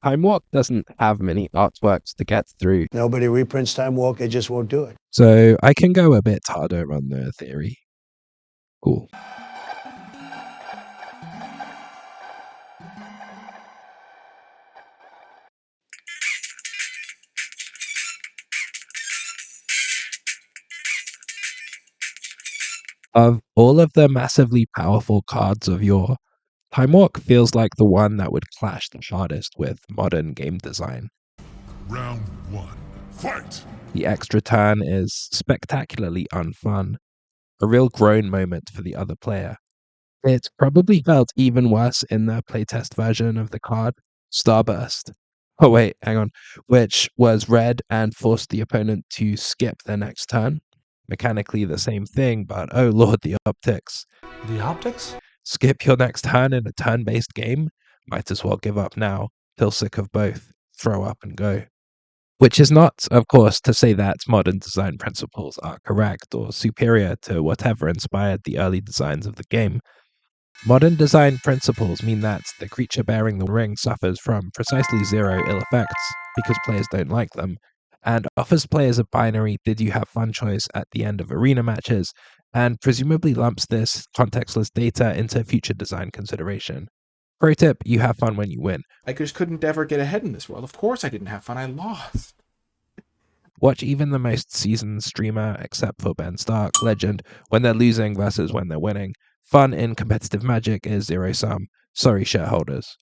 Time Walk doesn't have many artworks to get through, Nobody reprints Time Walk, they just won't do it. so I can go a bit harder on the theory. Cool. Of all of the massively powerful cards of yore, Time Walk feels like the one that would clash the hardest with modern game design. Round one, fight! The extra turn is spectacularly unfun, a real groan moment for the other player. It probably felt even worse in the playtest version of the card, Starburst. Oh wait, hang on. Which was red and forced the opponent to skip their next turn. Mechanically the same thing, but oh lord, the optics. The optics? Skip your next turn in a turn-based game? Might as well give up now. Feel sick of both. Throw up and go. Which is not, of course, to say that modern design principles are correct or superior to whatever inspired the early designs of the game. Modern design principles mean that the creature bearing the ring suffers from precisely zero ill effects because players don't like them, and offers players a binary did you have fun choice at the end of arena matches, and presumably lumps this contextless data into future design consideration. Pro tip, you have fun when you win. I just couldn't ever get ahead in this world. Of course I didn't have fun, I lost. Watch even the most seasoned streamer, except for Ben Stark, legend, when they're losing versus when they're winning. Fun in competitive Magic is zero-sum. Sorry, shareholders.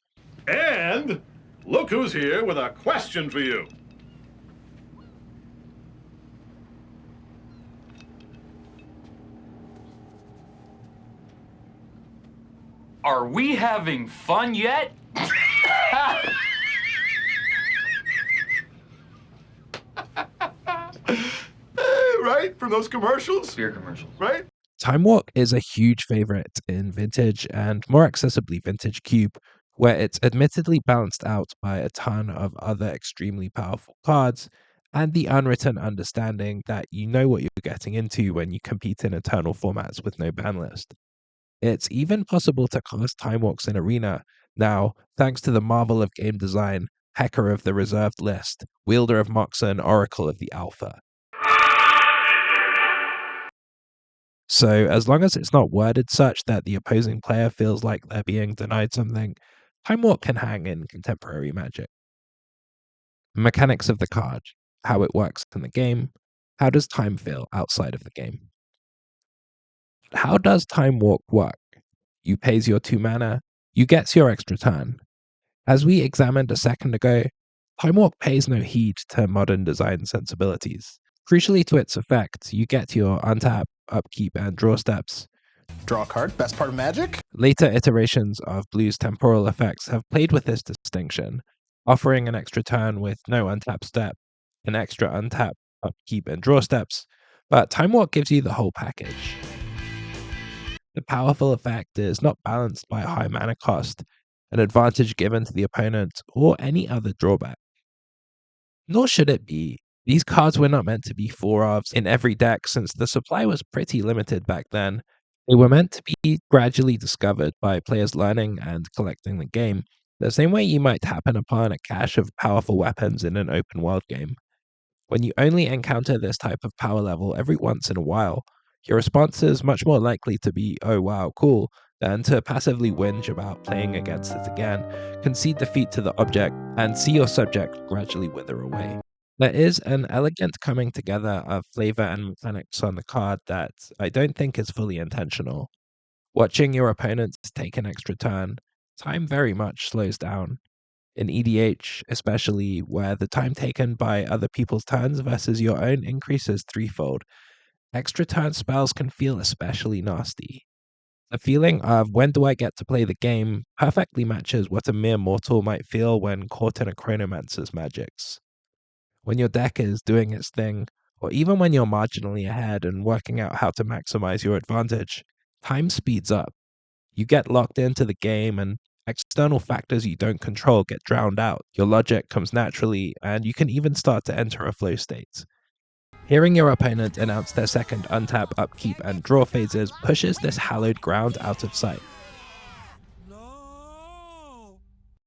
And look who's here with a question for you. Are we having fun yet? Right? From those commercials? Beer commercials. Right? Time Walk is a huge favorite in Vintage and more accessibly Vintage Cube, where it's admittedly balanced out by a ton of other extremely powerful cards and the unwritten understanding that you know what you're getting into when you compete in eternal formats with no ban list. It's even possible to cast Time Walks in Arena now, thanks to the marvel of game design, Hacker of the Reserved List, Wielder of Moxen, Oracle of the Alpha. So, as long as it's not worded such that the opposing player feels like they're being denied something, Time Walk can hang in contemporary Magic. Mechanics of the card, how it works in the game, how does time feel outside of the game? How does Time Walk work? You pays your 2 mana, you gets your extra turn. As we examined a second ago, Time Walk pays no heed to modern design sensibilities. Crucially to its effect, you get your untap, upkeep, and draw steps. Draw a card, best part of Magic? Later iterations of Blue's temporal effects have played with this distinction, offering an extra turn with no untap step, an extra untap, upkeep, and draw steps, but Time Walk gives you the whole package. The powerful effect is not balanced by a high mana cost, an advantage given to the opponent, or any other drawback. Nor should it be. These cards were not meant to be 4-ofs in every deck since the supply was pretty limited back then. They were meant to be gradually discovered by players learning and collecting the game, the same way you might happen upon a cache of powerful weapons in an open world game. When you only encounter this type of power level every once in a while, your response is much more likely to be, oh wow, cool, than to passively whinge about playing against it again, concede defeat to the object, and see your subject gradually wither away. There is an elegant coming together of flavor and mechanics on the card that I don't think is fully intentional. Watching your opponents take an extra turn, time very much slows down. In EDH, especially, where the time taken by other people's turns versus your own increases threefold, extra turn spells can feel especially nasty. The feeling of when do I get to play the game perfectly matches what a mere mortal might feel when caught in a chronomancer's magics. When your deck is doing its thing, or even when you're marginally ahead and working out how to maximize your advantage, time speeds up. You get locked into the game and external factors you don't control get drowned out. Your logic comes naturally, and you can even start to enter a flow state. Hearing your opponent announce their second untap, upkeep, and draw phases pushes this hallowed ground out of sight.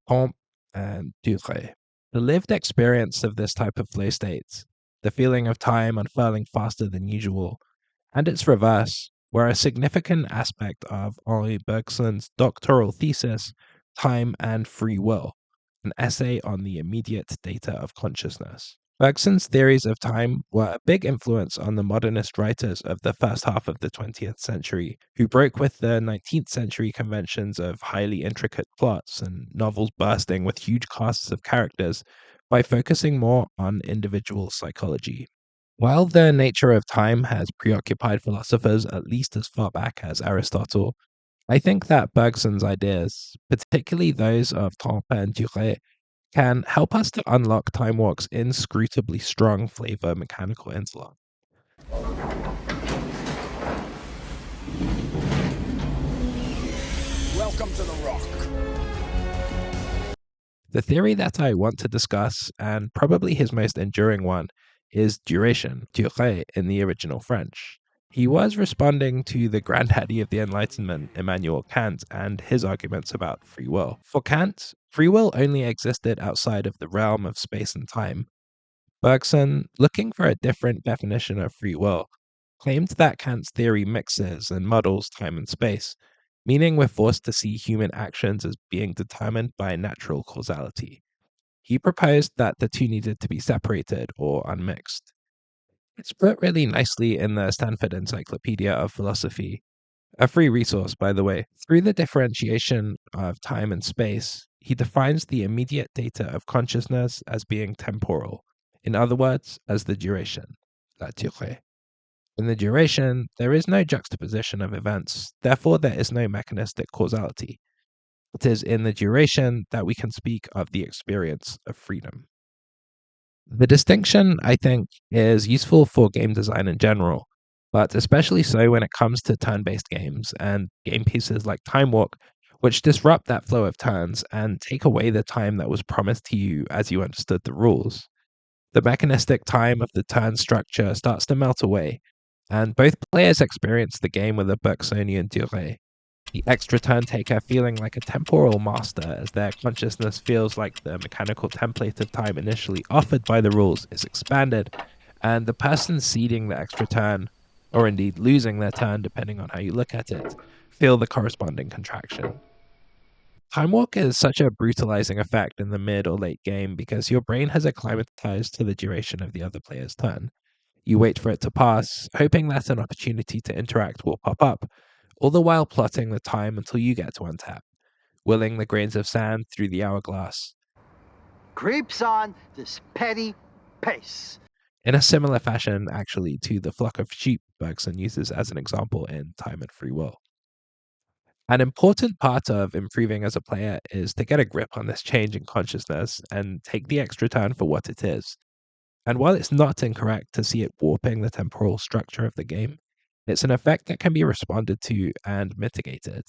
Pomp, and durée. The lived experience of this type of flow state, the feeling of time unfurling faster than usual, and its reverse, were a significant aspect of Henri Bergson's doctoral thesis, Time and Free Will, an essay on the immediate data of consciousness. Bergson's theories of time were a big influence on the modernist writers of the first half of the 20th century, who broke with the 19th century conventions of highly intricate plots and novels bursting with huge casts of characters by focusing more on individual psychology. While the nature of time has preoccupied philosophers at least as far back as Aristotle, I think that Bergson's ideas, particularly those of temps and durée, can help us to unlock Time Walk's inscrutably strong flavor mechanical intellect. Welcome to the Rock. The theory that I want to discuss, and probably his most enduring one, is duration, durée in the original French. He was responding to the granddaddy of the Enlightenment, Immanuel Kant, and his arguments about free will. For Kant, free will only existed outside of the realm of space and time. Bergson, looking for a different definition of free will, claimed that Kant's theory mixes and muddles time and space, meaning we're forced to see human actions as being determined by natural causality. He proposed that the two needed to be separated or unmixed. It's put really nicely in the Stanford Encyclopedia of Philosophy, a free resource, by the way. Through the differentiation of time and space, he defines the immediate data of consciousness as being temporal, in other words, as the duration, la durée. In the duration, there is no juxtaposition of events, therefore, there is no mechanistic causality. It is in the duration that we can speak of the experience of freedom. The distinction, I think, is useful for game design in general, but especially so when it comes to turn based games and game pieces like Time Walk, which disrupt that flow of turns and take away the time that was promised to you as you understood the rules. The mechanistic time of the turn structure starts to melt away, and both players experience the game with a Bergsonian durée, the extra turn taker feeling like a temporal master as their consciousness feels like the mechanical template of time initially offered by the rules is expanded, and the person ceding the extra turn, or indeed losing their turn depending on how you look at it, feel the corresponding contraction. Time Walk is such a brutalizing effect in the mid or late game because your brain has acclimatized to the duration of the other player's turn. You wait for it to pass, hoping that an opportunity to interact will pop up, all the while plotting the time until you get to untap, willing the grains of sand through the hourglass. Creeps on this petty pace. In a similar fashion, actually, to the flock of sheep Bergson uses as an example in Time and Free Will. An important part of improving as a player is to get a grip on this change in consciousness and take the extra turn for what it is. And while it's not incorrect to see it warping the temporal structure of the game, it's an effect that can be responded to and mitigated.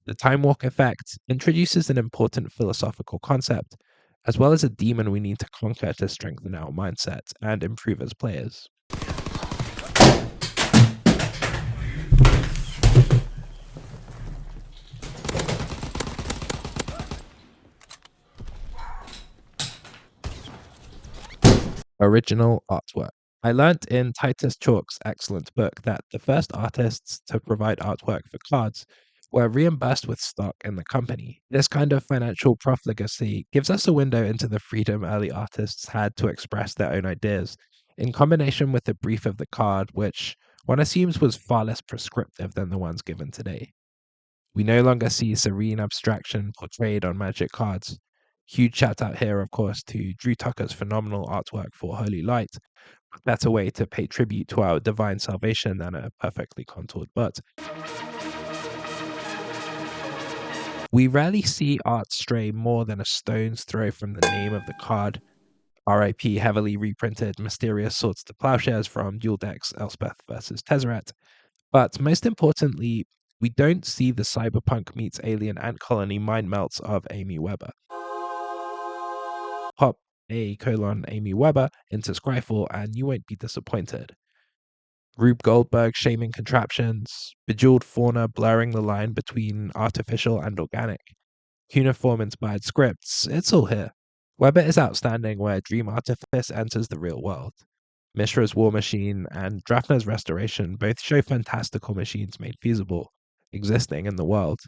The time walk effect introduces an important philosophical concept, as well as a demon we need to conquer to strengthen our mindset and improve as players. Original artwork. I learnt in Titus Chalk's excellent book that the first artists to provide artwork for cards were reimbursed with stock in the company. This kind of financial profligacy gives us a window into the freedom early artists had to express their own ideas, in combination with the brief of the card, which one assumes was far less prescriptive than the ones given today. We no longer see serene abstraction portrayed on magic cards. Huge shout out here, of course, to Drew Tucker's phenomenal artwork for Holy Light. Better way to pay tribute to our divine salvation than a perfectly contoured butt. We rarely see art stray more than a stone's throw from the name of the card. RIP heavily reprinted Mysterious Swords to Plowshares from Dual Decks Elspeth versus Tezzeret. But most importantly, we don't see the cyberpunk meets alien ant colony mind melts of Amy Weber. Pop Amy Weber into Scryfall and you won't be disappointed. Rube Goldberg shaming contraptions, bejeweled fauna blurring the line between artificial and organic, cuneiform-inspired scripts, it's all here. Weber is outstanding where Dream Artifice enters the real world. Mishra's War Machine and Drafner's Restoration both show fantastical machines made feasible, existing in the world.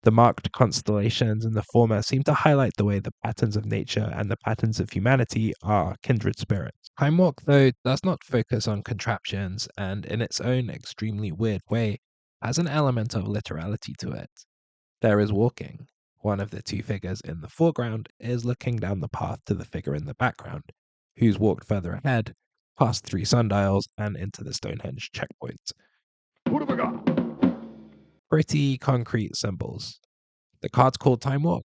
The marked constellations in the former seem to highlight the way the patterns of nature and the patterns of humanity are kindred spirits. Time Walk, though, does not focus on contraptions and, in its own extremely weird way, has an element of literality to it. There is walking. One of the two figures in the foreground is looking down the path to the figure in the background, who's walked further ahead, past 3 sundials, and into the Stonehenge checkpoint. What have I got? Pretty concrete symbols. The card's called Time Walk.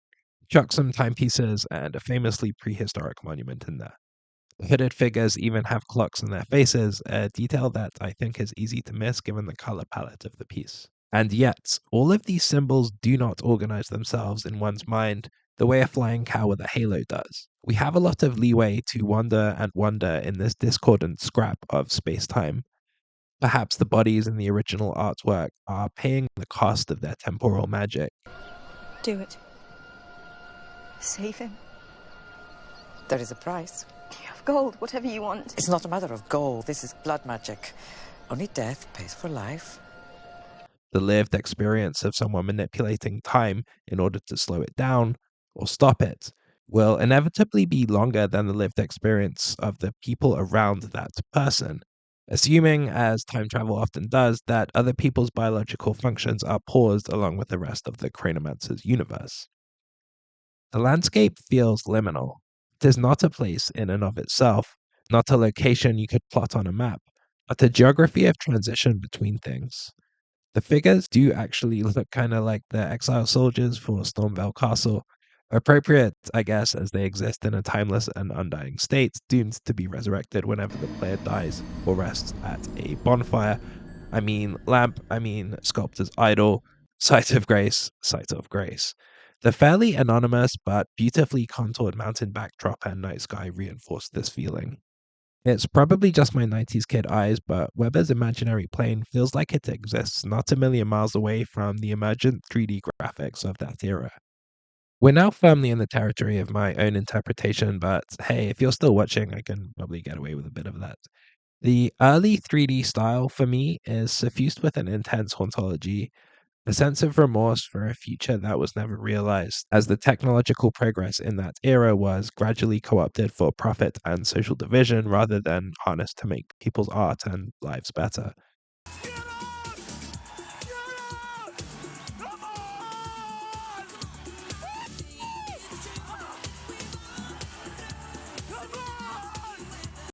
Chuck some timepieces and a famously prehistoric monument in there. The hooded figures even have clocks in their faces, a detail that I think is easy to miss given the color palette of the piece. And yet, all of these symbols do not organize themselves in one's mind the way a flying cow with a halo does. We have a lot of leeway to wander and wonder in this discordant scrap of space-time. Perhaps the bodies in the original artwork are paying the cost of their temporal magic. Do it. Save him. There is a price. You have gold, whatever you want. It's not a matter of gold. This is blood magic. Only death pays for life. The lived experience of someone manipulating time in order to slow it down or stop it will inevitably be longer than the lived experience of the people around that person, assuming, as time travel often does, that other people's biological functions are paused along with the rest of the Chronomancer's universe. The landscape feels liminal. It is not a place in and of itself, not a location you could plot on a map, but a geography of transition between things. The figures do actually look kind of like the exile soldiers for Stormvale Castle, appropriate, I guess, as they exist in a timeless and undying state, doomed to be resurrected whenever the player dies or rests at a bonfire. I mean lamp, I mean sculptor's idol, site of grace, site of grace. The fairly anonymous but beautifully contoured mountain backdrop and night sky reinforce this feeling. It's probably just my 90s kid eyes, but Weber's imaginary plane feels like it exists not a million miles away from the emergent 3D graphics of that era. We're now firmly in the territory of my own interpretation, but hey, if you're still watching, I can probably get away with a bit of that. The early 3D style for me is suffused with an intense hauntology, a sense of remorse for a future that was never realized, as the technological progress in that era was gradually co-opted for profit and social division rather than harnessed to make people's art and lives better.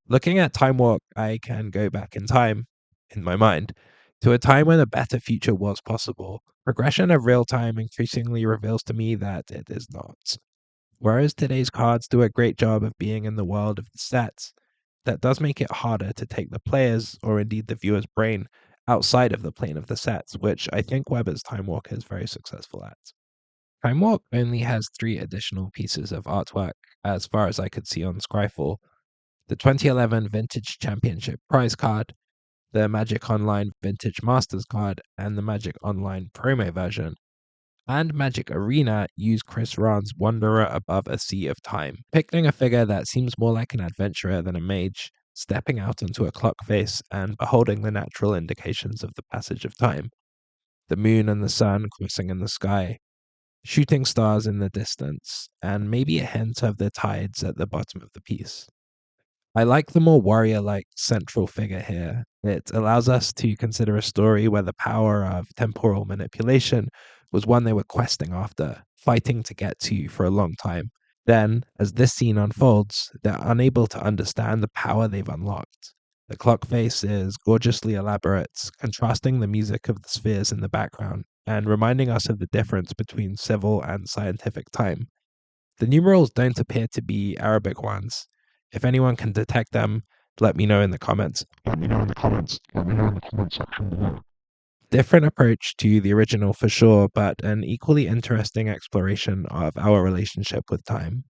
Looking at Time Walk, I can go back in time, in my mind, to a time when a better future was possible. Progression of real time increasingly reveals to me that it is not. Whereas today's cards do a great job of being in the world of the sets, that does make it harder to take the player's, or indeed the viewer's brain, outside of the plane of the sets, which I think Weber's Time Walk is very successful at. Time Walk only has 3 additional pieces of artwork, as far as I could see on Scryfall: the 2011 Vintage Championship prize card, the Magic Online Vintage Masters card, and the Magic Online promo version. And Magic Arena use Chris Rahn's Wanderer Above a Sea of Time, picturing a figure that seems more like an adventurer than a mage, stepping out onto a clock face and beholding the natural indications of the passage of time. The moon and the sun crossing in the sky, shooting stars in the distance, and maybe a hint of the tides at the bottom of the piece. I like the more warrior-like central figure here. It allows us to consider a story where the power of temporal manipulation was one they were questing after, fighting to get to for a long time. Then, as this scene unfolds, they're unable to understand the power they've unlocked. The clock face is gorgeously elaborate, contrasting the music of the spheres in the background, and reminding us of the difference between civil and scientific time. The numerals don't appear to be Arabic ones. If anyone can detect them, let me know in the comments. Different approach to the original for sure, but an equally interesting exploration of our relationship with time.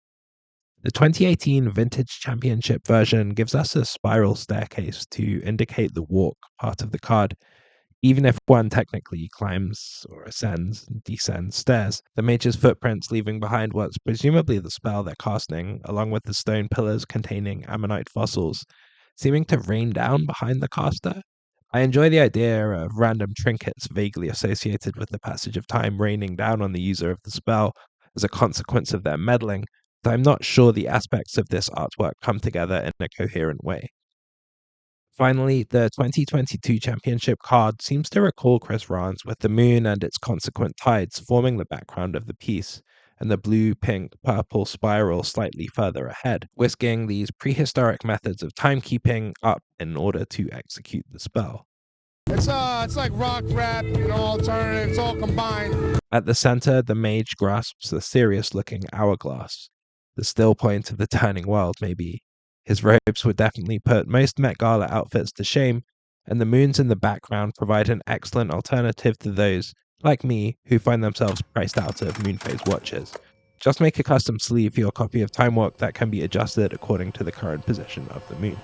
The 2018 Vintage Championship version gives us a spiral staircase to indicate the walk part of the card, Even if one technically climbs or ascends and descends stairs, the mage's footprints leaving behind what's presumably the spell they're casting, along with the stone pillars containing ammonite fossils, seeming to rain down behind the caster. I enjoy the idea of random trinkets vaguely associated with the passage of time raining down on the user of the spell as a consequence of their meddling, but I'm not sure the aspects of this artwork come together in a coherent way. Finally, the 2022 championship card seems to recall Chris Rans with the moon and its consequent tides forming the background of the piece, and the blue, pink, purple spiral slightly further ahead, whisking these prehistoric methods of timekeeping up in order to execute the spell. It's like rock, rap, alternative, it's all combined. At the center, the mage grasps the serious-looking hourglass, the still point of the turning world, maybe. His robes would definitely put most Met Gala outfits to shame, and the moons in the background provide an excellent alternative to those, like me, who find themselves priced out of moon phase watches. Just make a custom sleeve for your copy of Time Walk that can be adjusted according to the current position of the moon.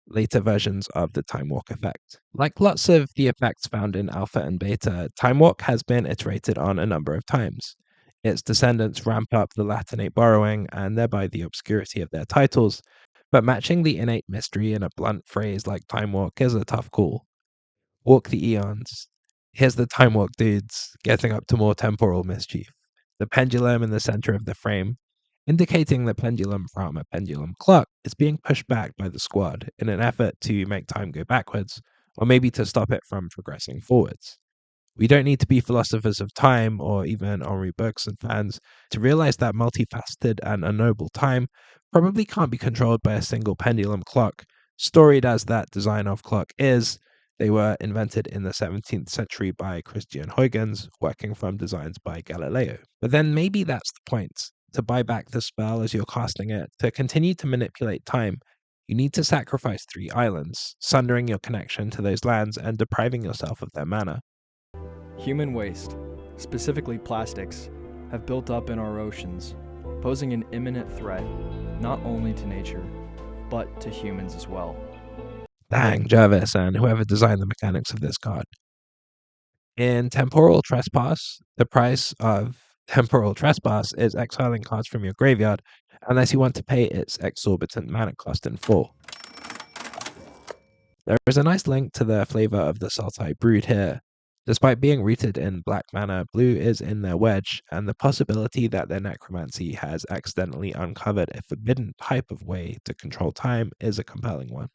Later versions of the Time Walk effect. Like lots of the effects found in Alpha and Beta, Time Walk has been iterated on a number of times. Its descendants ramp up the Latinate borrowing and thereby the obscurity of their titles, but matching the innate mystery in a blunt phrase like Time Walk is a tough call. Walk the eons. Here's the Time Walk dudes getting up to more temporal mischief. The pendulum in the center of the frame, indicating the pendulum from a pendulum clock, is being pushed back by the squad in an effort to make time go backwards, or maybe to stop it from progressing forwards. We don't need to be philosophers of time or even Henri Bergson fans to realize that multifaceted and unknowable time probably can't be controlled by a single pendulum clock. Storied as that design of clock is, they were invented in the 17th century by Christian Huygens, working from designs by Galileo. But then maybe that's the point. To buy back the spell as you're casting it, to continue to manipulate time, you need to sacrifice 3 islands, sundering your connection to those lands and depriving yourself of their mana. Human waste, specifically plastics, have built up in our oceans, posing an imminent threat not only to nature, but to humans as well. Dang, Jervis and whoever designed the mechanics of this card. In Temporal Trespass, the price of Temporal Trespass is exiling cards from your graveyard unless you want to pay its exorbitant mana cost in full. There is a nice link to the flavor of the Sultai Brood here. Despite being rooted in black mana, blue is in their wedge, and the possibility that their necromancy has accidentally uncovered a forbidden type of way to control time is a compelling one.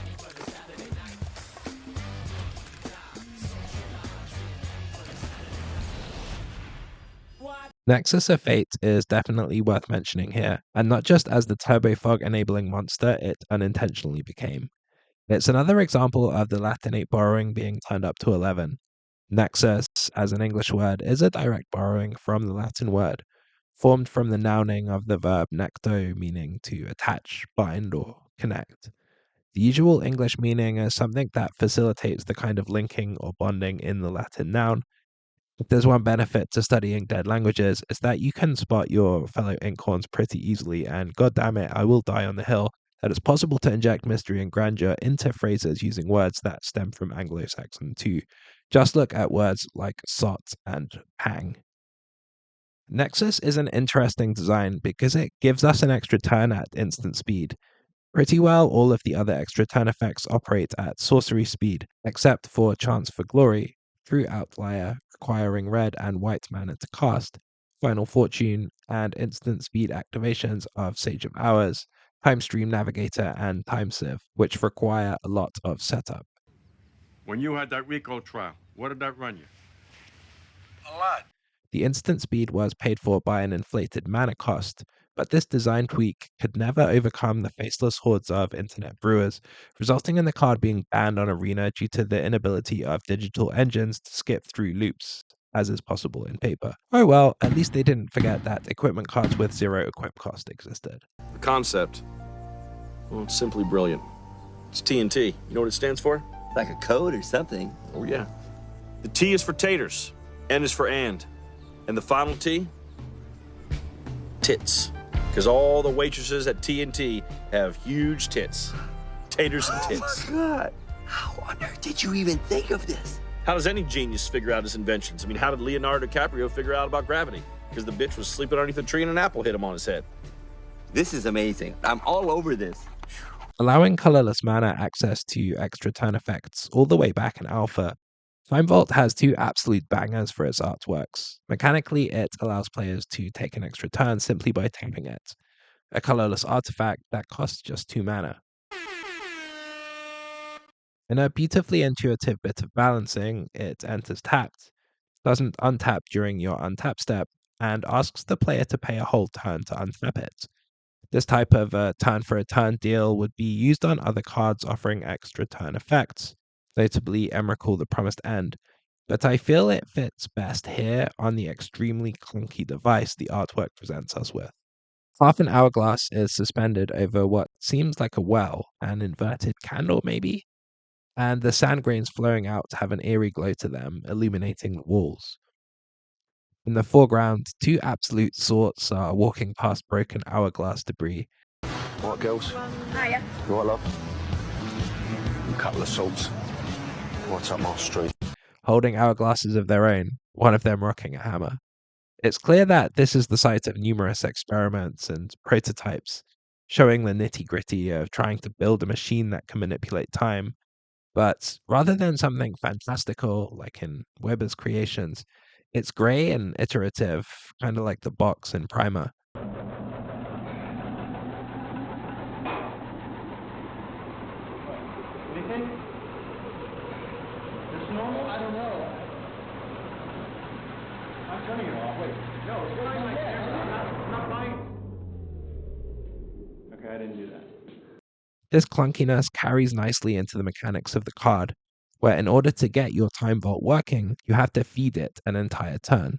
Nexus of Fate is definitely worth mentioning here, and not just as the turbo fog enabling monster it unintentionally became. It's another example of the Latinate borrowing being turned up to 11. Nexus, as an English word, is a direct borrowing from the Latin word, formed from the nouning of the verb necto, meaning to attach, bind, or connect. The usual English meaning is something that facilitates the kind of linking or bonding in the Latin noun. If there's one benefit to studying dead languages, it's that you can spot your fellow inkhorns pretty easily, and goddammit, I will die on the hill that it's possible to inject mystery and grandeur into phrases using words that stem from Anglo-Saxon too. Just look at words like sot and pang. Nexus is an interesting design because it gives us an extra turn at instant speed. Pretty well, all of the other extra turn effects operate at sorcery speed, except for Chance for Glory, True Outlier, requiring red and white mana to cast, Final Fortune, and instant speed activations of Sage of Hours, Time Stream Navigator, and Time Sieve, which require a lot of setup. When you had that Rico trial, what did that run you? A lot. The instant speed was paid for by an inflated mana cost, but this design tweak could never overcome the faceless hordes of internet brewers, resulting in the card being banned on Arena due to the inability of digital engines to skip through loops, as is possible in paper. Oh well, at least they didn't forget that equipment cards with 0 equip cost existed. The concept, well, it's simply brilliant. It's TNT. You know what it stands for? Like a code or something. Oh, yeah. The T is for taters, N is for and the final T? Tits. Because all the waitresses at TNT have huge tits. Taters and tits. Oh my God. How on earth did you even think of this? How does any genius figure out his inventions? I mean, how did Leonardo DiCaprio figure out about gravity? Because the bitch was sleeping underneath a tree and an apple hit him on his head. This is amazing. I'm all over this. Allowing colorless mana access to extra turn effects all the way back in Alpha, Time Vault has two absolute bangers for its artworks. Mechanically, it allows players to take an extra turn simply by tapping it, a colorless artifact that costs just 2 mana. In a beautifully intuitive bit of balancing, it enters tapped, doesn't untap during your untap step, and asks the player to pay a whole turn to untap it. This type of turn for a turn deal would be used on other cards offering extra turn effects, notably Emrakul the Promised End, but I feel it fits best here on the extremely clunky device the artwork presents us with. Half an hourglass is suspended over what seems like a well, an inverted candle maybe, and the sand grains flowing out have an eerie glow to them, illuminating the walls. In the foreground, two absolute sorts are walking past broken hourglass debris. What, girls? Hiya. You what, love? A couple of salts. What's up my street? Holding hourglasses of their own, one of them rocking a hammer. It's clear that this is the site of numerous experiments and prototypes, showing the nitty-gritty of trying to build a machine that can manipulate time. But rather than something fantastical like in Weber's creations, it's grey and iterative, kind of like the box in Primer. Anything? It's normal? I don't know. I'm turning it off. Wait. No, it's going like this. I'm not buying. Okay, I didn't do that. This clunkiness carries nicely into the mechanics of the card, where in order to get your Time Vault working, you have to feed it an entire turn.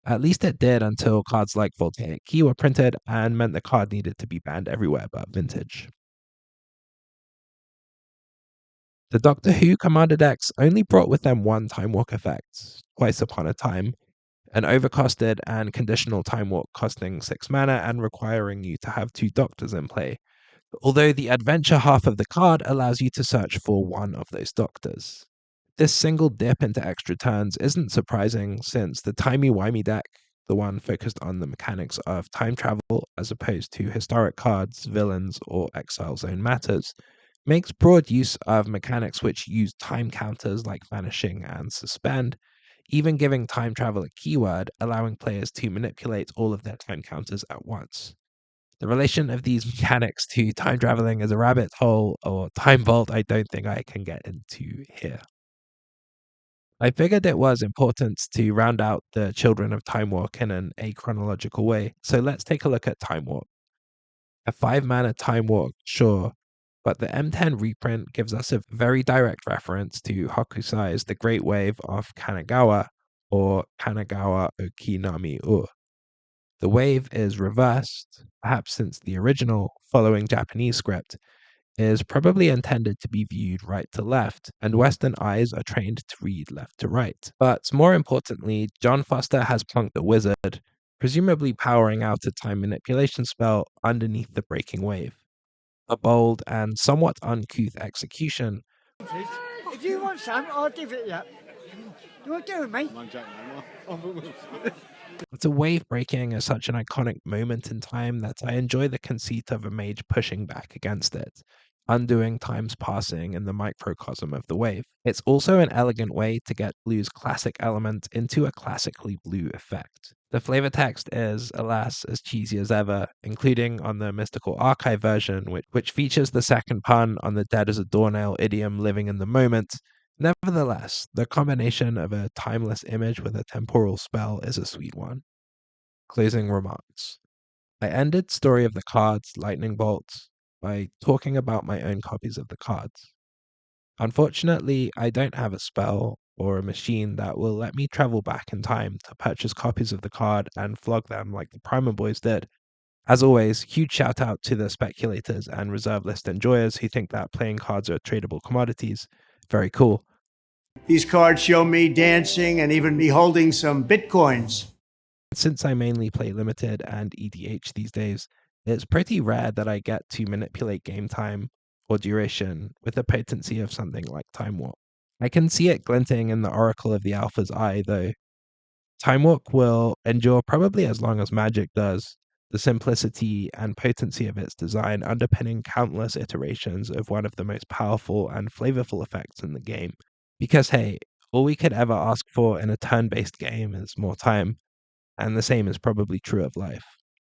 At least it did until cards like Voltaic Key were printed and meant the card needed to be banned everywhere but Vintage. The Doctor Who Commander decks only brought with them one Time Walk effect, Twice Upon a Time, an overcosted and conditional Time Walk costing 6 mana and requiring you to have 2 Doctors in play, although the adventure half of the card allows you to search for one of those Doctors. This single dip into extra turns isn't surprising since the timey-wimey deck, the one focused on the mechanics of time travel as opposed to historic cards, villains, or exile zone matters, makes broad use of mechanics which use time counters like vanishing and suspend, even giving time travel a keyword, allowing players to manipulate all of their time counters at once. The relation of these mechanics to time traveling is a rabbit hole or time vault I don't think I can get into here. I figured it was important to round out the Children of Time Walk in an achronological way, so let's take a look at Time Walk. A 5-mana Time Walk, sure, but the M10 reprint gives us a very direct reference to Hokusai's The Great Wave of Kanagawa, or Kanagawa Okinami-u. The wave is reversed, perhaps since the original, following Japanese script, is probably intended to be viewed right to left, and Western eyes are trained to read left to right. But more importantly, John Foster has plunked a wizard, presumably powering out a time manipulation spell underneath the breaking wave. A bold and somewhat uncouth execution. If you want some, I'll give it you. You want to do it, mate? But a wave breaking is such an iconic moment in time that I enjoy the conceit of a mage pushing back against it, undoing time's passing in the microcosm of the wave. It's also an elegant way to get blue's classic element into a classically blue effect. The flavor text is, alas, as cheesy as ever, including on the Mystical Archive version, which features the second pun on the dead as a doornail idiom living in the moment. Nevertheless, the combination of a timeless image with a temporal spell is a sweet one. Closing remarks. I ended Story of the Cards, Lightning Bolts, by talking about my own copies of the cards. Unfortunately, I don't have a spell or a machine that will let me travel back in time to purchase copies of the card and flog them like the Primer Boys did. As always, huge shout out to the speculators and reserve list enjoyers who think that playing cards are tradable commodities. Very cool. These cards show me dancing and even me holding some bitcoins. Since I mainly play Limited and EDH these days, it's pretty rare that I get to manipulate game time or duration with the potency of something like Time Warp. I can see it glinting in the Oracle of the Alpha's eye, though. Time Walk will endure probably as long as Magic does, the simplicity and potency of its design underpinning countless iterations of one of the most powerful and flavorful effects in the game. Because, hey, all we could ever ask for in a turn based game is more time, and the same is probably true of life.